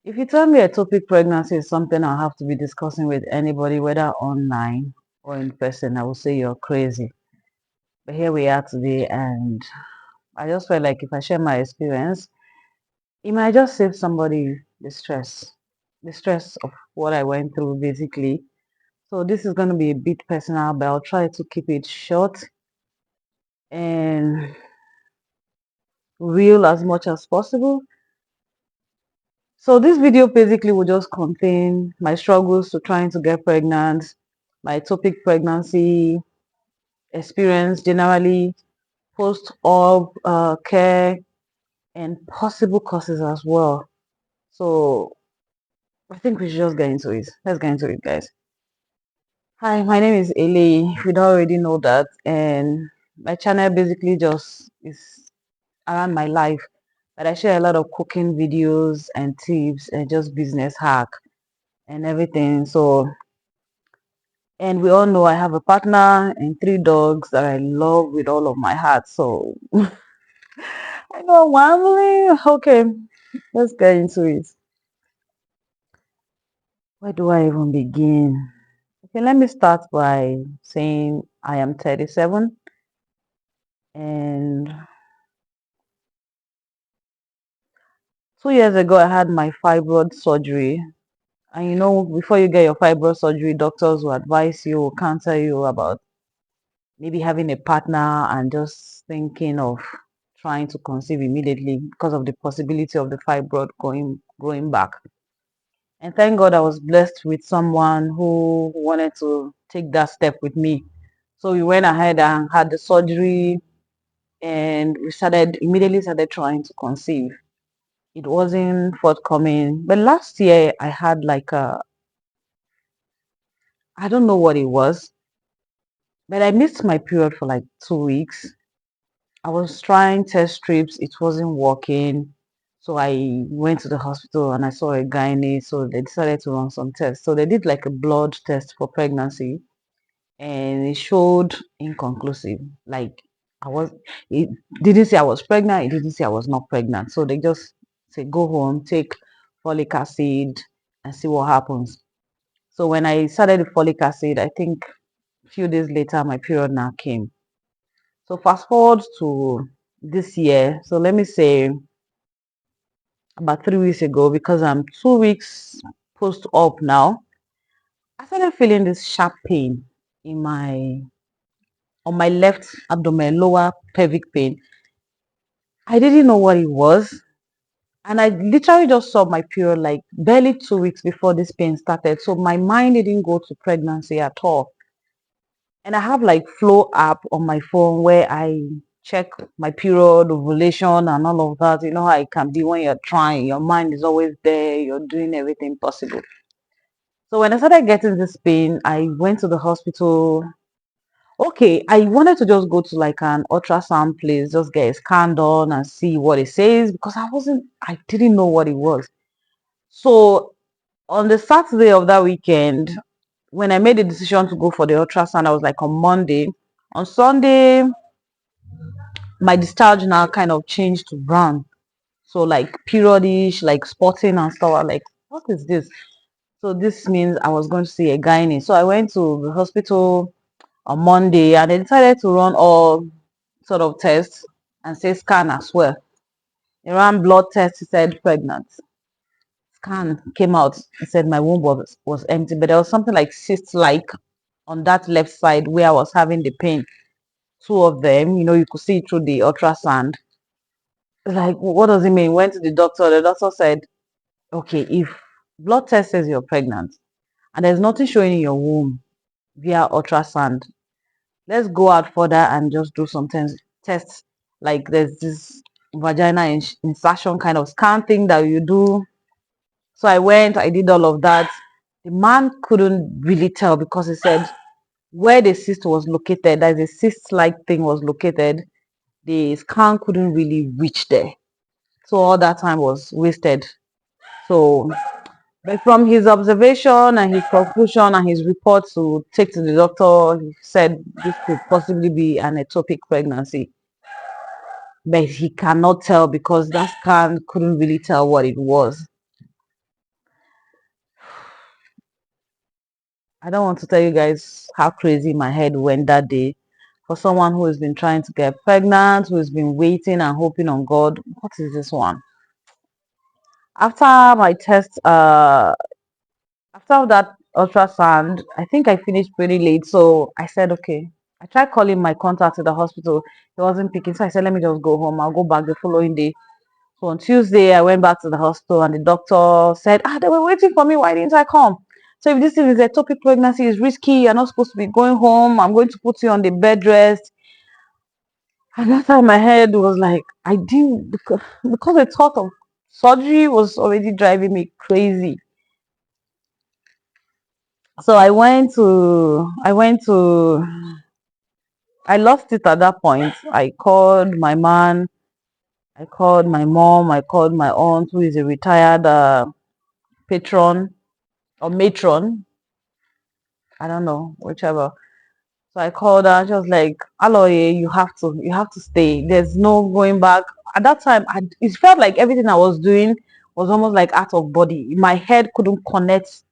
If you tell me ectopic pregnancy is something I'll have to be discussing with anybody, whether online or in person, I will say you're crazy. But here we are today, and I just felt like if I share my experience, it might just save somebody the stress of what I went through, basically. So this is going to be a bit personal, but I'll try to keep it short and real as much as possible. So this video basically will just contain my struggles to trying to get pregnant, my ectopic pregnancy experience generally, post-op care, and possible causes as well. So I think we should just get into it. Let's get into it, guys. Hi, my name is Ele. If you don't already know that, and my channel basically just is around my life. But I share a lot of cooking videos and tips and just business hack and everything. So, and we all know I have a partner and three dogs that I love with all of my heart. So I know wambling. Okay, let's get into it. Where do I even begin? Okay, let me start by saying I am 37 and 2 years ago I had my fibroid surgery. And you know, before you get your fibroid surgery, doctors will advise you, will counsel you about maybe having a partner and just thinking of trying to conceive immediately because of the possibility of the fibroid growing back. And thank God I was blessed with someone who wanted to take that step with me. So we went ahead and had the surgery and we immediately started trying to conceive. It wasn't forthcoming. But last year I had like I don't know what it was, but I missed my period for like 2 weeks. I was trying test strips, it wasn't working. So I went to the hospital and I saw a gynae. So they decided to run some tests. So they did like a blood test for pregnancy and it showed inconclusive. Like I was, it didn't say I was pregnant, it didn't say I was not pregnant. So they just say go home, take folic acid and see what happens. So when I started the folic acid, I think a few days later my period now came. So fast forward to this year. So let me say about 3 weeks ago, because I'm 2 weeks post op now, I started feeling this sharp pain in my on my left abdomen, lower pelvic pain. I didn't know what it was. And I literally just saw my period like barely 2 weeks before this pain started. So my mind didn't go to pregnancy at all. And I have like Flow app on my phone where I check my period, ovulation, and all of that. You know how it can be when you're trying, your mind is always there, you're doing everything possible. So when I started getting this pain, I went to the hospital. Okay, I wanted to just go to like an ultrasound place, just get a scan done and see what it says because I didn't know what it was. So on the Saturday of that weekend, when I made the decision to go for the ultrasound, I was like on Monday. On Sunday, my discharge now kind of changed to brown. So like periodish, like spotting and stuff. I'm like, what is this? So this means I was going to see a gynae. So I went to the hospital on Monday and they decided to run all sort of tests and say scan as well. They ran blood tests, he said pregnant. Scan came out, he said my womb was empty, but there was something like cyst like on that left side where I was having the pain. Two of them, you could see it through the ultrasound. Like, what does it mean? Went to the doctor. The doctor said, okay, if blood test says you're pregnant and there's nothing showing in your womb via ultrasound, let's go out further and just do some tests. Like there's this vagina insertion kind of scan thing that you do. So I went, I did all of that. The man couldn't really tell because he said where the cyst was located, as a cyst-like thing was located, the scan couldn't really reach there. So all that time was wasted. So, but from his observation and his conclusion and his report to take to the doctor, he said this could possibly be an ectopic pregnancy. But he cannot tell because that scan couldn't really tell what it was. I don't want to tell you guys how crazy my head went that day. For someone who has been trying to get pregnant, who has been waiting and hoping on God, what is this one? After my test, after that ultrasound, I think I finished pretty late. So I said, okay. I tried calling my contact at the hospital. He wasn't picking. So I said, let me just go home. I'll go back the following day. So on Tuesday, I went back to the hospital and the doctor said, they were waiting for me. Why didn't I come? So if this thing is ectopic pregnancy, is risky. You're not supposed to be going home. I'm going to put you on the bed rest. And that time my head was like, I didn't, because the thought of surgery was already driving me crazy. So I lost it at that point. I called my man, I called my mom, I called my aunt, who is a retired patron or matron. I don't know, whichever. So I called her. She was like, "Aloye, you have to stay. There's no going back." At that time, it felt like everything I was doing was almost like out of body. My head couldn't connect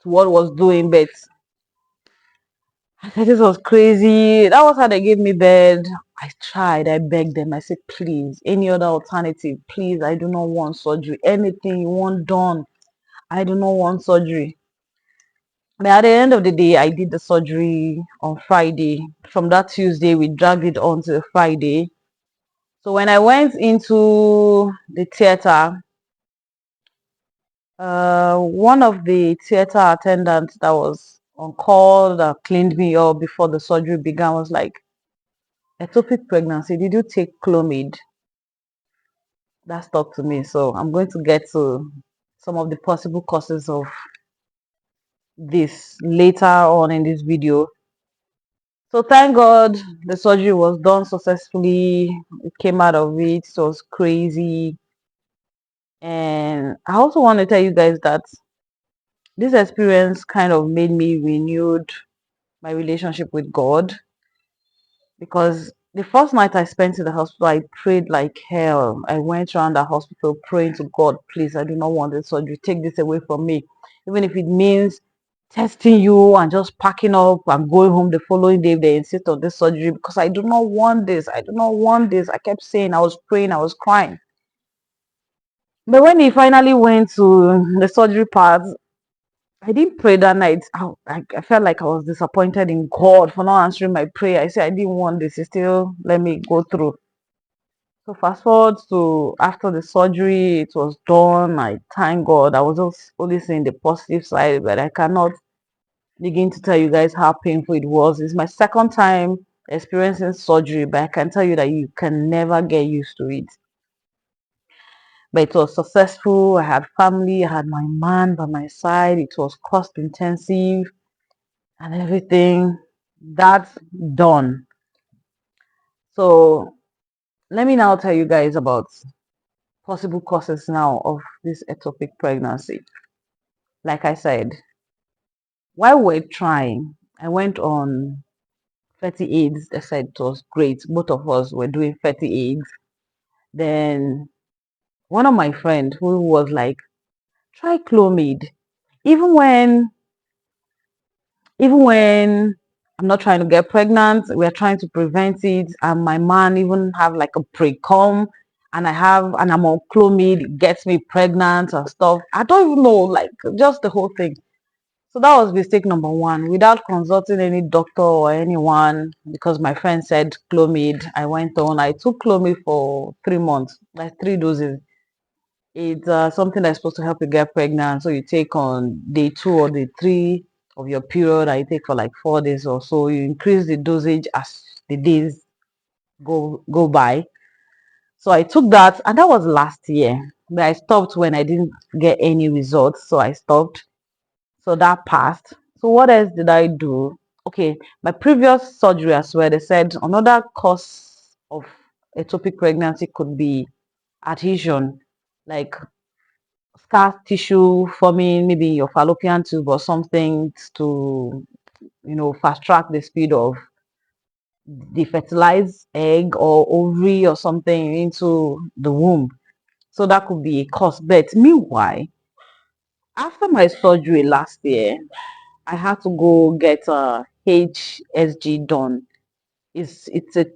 to what was doing, but I said this was crazy. That was how they gave me bed. I tried. I begged them. I said, "Please, any other alternative? Please, I do not want surgery. Anything you want done. I do not want surgery." But at the end of the day, I did the surgery on Friday. From that Tuesday, we dragged it on to Friday. So when I went into the theater, one of the theater attendants that was on call that cleaned me up before the surgery began was like, "Ectopic pregnancy, did you take Clomid?" That stuck to me. So I'm going to get to some of the possible causes of this later on in this video. So thank God the surgery was done successfully. It came out of it. It was crazy. And I also want to tell you guys that this experience kind of made me renewed my relationship with God, because the first night I spent in the hospital, I prayed like hell. I went around the hospital praying to God, please, I do not want this surgery. Take this away from me. Even if it means testing you and just packing up and going home the following day if they insist on this surgery, because I do not want this. I do not want this. I kept saying, I was praying, I was crying. But when he finally went to the surgery part, I didn't pray that night. I felt like I was disappointed in God for not answering my prayer. I said I didn't want this. He still let me go through. So fast forward to after the surgery, it was done. I thank God. I was just only seeing the positive side, but I cannot begin to tell you guys how painful it was. It's my second time experiencing surgery, but I can tell you that you can never get used to it. But it was successful. I had family. I had my man by my side. It was cost intensive and everything. That's done. So let me now tell you guys about possible causes now of this ectopic pregnancy. Like I said, while we're trying, I went on fatty aids. They said it was great. Both of us were doing fatty aids. Then one of my friends who was like, try Clomid. Even when even when I'm not trying to get pregnant, we're trying to prevent it. And my man even have like a pre-com, and I'm on Clomid, it gets me pregnant and stuff. I don't even know, like just the whole thing. So that was mistake number one. Without consulting any doctor or anyone, because my friend said Clomid, I went on. I took Clomid for 3 months, like 3 doses. It's something that's supposed to help you get pregnant. So you take on day 2 or day 3 of your period. I take for like 4 days or so. You increase the dosage as the days go by. So I took that, and that was last year. But I stopped when I didn't get any results. So I stopped. So that passed. So what else did I do? Okay, my previous surgery as well. They said another cause of ectopic pregnancy could be adhesion, like scar tissue forming maybe in your fallopian tube or something to fast track the speed of the fertilized egg or ovary or something into the womb. So that could be a cause. But meanwhile, after my surgery last year, I had to go get a HSG done. It's a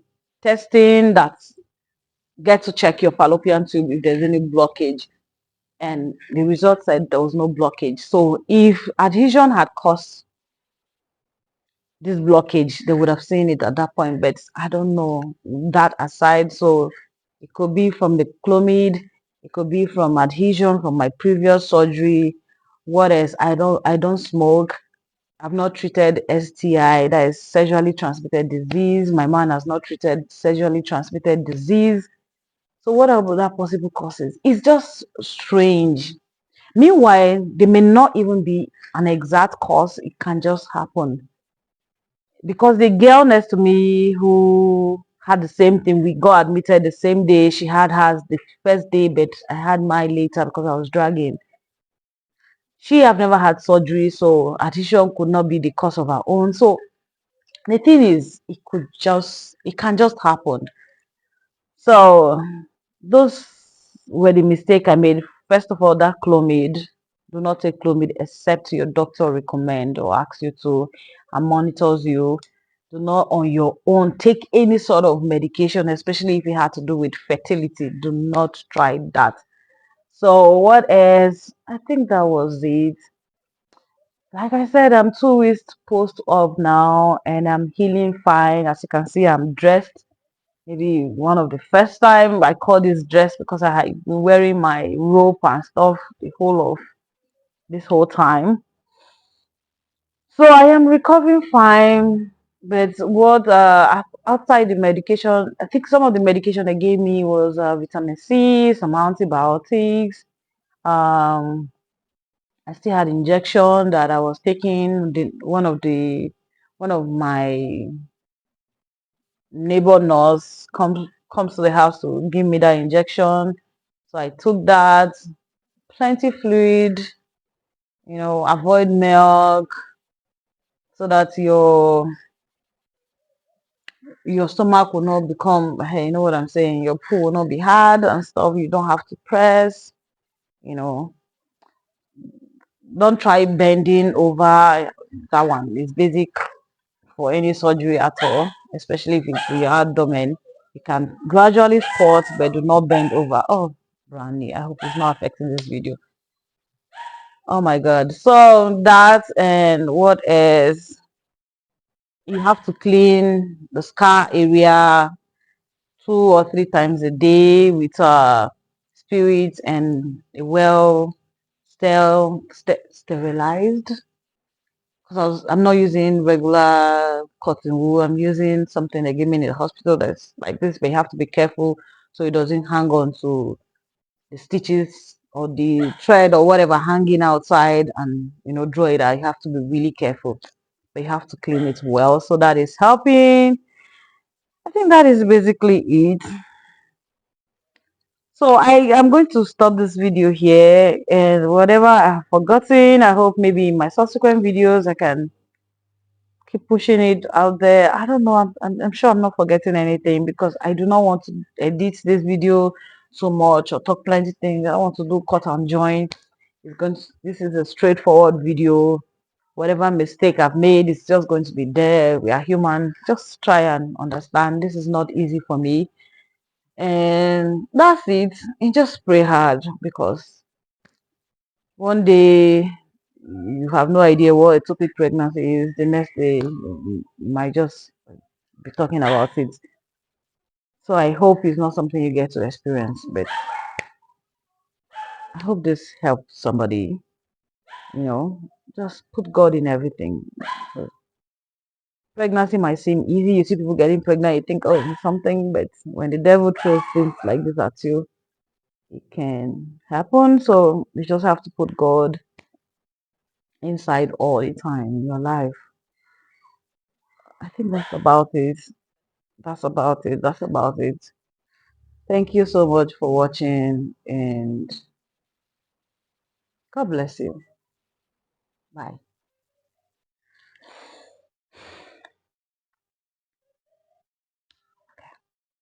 testing that get to check your fallopian tube if there's any blockage, and the result said there was no blockage. So if adhesion had caused this blockage, they would have seen it at that point, but I don't know that aside. So it could be from the clomid, it could be from adhesion from my previous surgery. What else? I don't smoke. I've not treated STI, that is sexually transmitted disease. My man has not treated sexually transmitted disease. So what are that possible causes? It's just strange. Meanwhile, they may not even be an exact cause. It can just happen. Because the girl next to me who had the same thing, we got admitted the same day. She had hers the first day, but I had mine later because I was dragging. She have never had surgery, so adhesion could not be the cause of her own. So the thing is, it can just happen. So those were the mistake I made. First of all, that clomid. Do not take clomid except your doctor recommend or asks you to and monitors you. Do not on your own take any sort of medication, especially if it had to do with fertility. Do not try that. So what else? I think that was it. Like I said, I'm 2 weeks post op now and I'm healing fine. As you can see, I'm dressed. Maybe one of the first time I call this dress because I had been wearing my robe and stuff the whole of this whole time. So I am recovering fine. But what outside the medication, I think some of the medication they gave me was vitamin C, some antibiotics. Um, I still had injection that I was taking. One of my neighbor nurse comes to the house to give me that injection. So I took that. Plenty fluid, avoid milk so that your stomach will not become, hey, you know what I'm saying? Your poo will not be hard and stuff. You don't have to press, you know. Don't try bending over. That one is basic for any surgery at all, especially if it's your abdomen. You can gradually squat, but do not bend over. Oh, Brandy, I hope it's not affecting this video. Oh my God. So that, and what is, you have to clean the scar area 2 or 3 times a day with spirit and a well sterilized, because I'm not using regular cotton wool. I'm using something they give me in the hospital that's like this, but you have to be careful so it doesn't hang on to the stitches or the thread or whatever hanging outside and draw it out. You have to be really careful, but you have to clean it well. So that is helping. I think that is basically it. So I am going to stop this video here, and whatever I have forgotten, I hope maybe in my subsequent videos I can keep pushing it out there. I don't know. I'm sure I'm not forgetting anything because I do not want to edit this video so much or talk plenty things. I want to do cut and join. This is a straightforward video. Whatever mistake I've made is just going to be there. We are human. Just try and understand. This is not easy for me. And that's it. And just pray hard, because one day you have no idea what ectopic pregnancy is. The next day you might just be talking about it. So I hope it's not something you get to experience, but I hope this helped somebody. Just put God in everything. Pregnancy might seem easy. You see people getting pregnant, you think, oh, it's something, but when the devil throws things like this at you, it can happen. So you just have to put God inside all the time in your life. I think that's about it. That's about it. That's about it. Thank you so much for watching, and God bless you. Bye.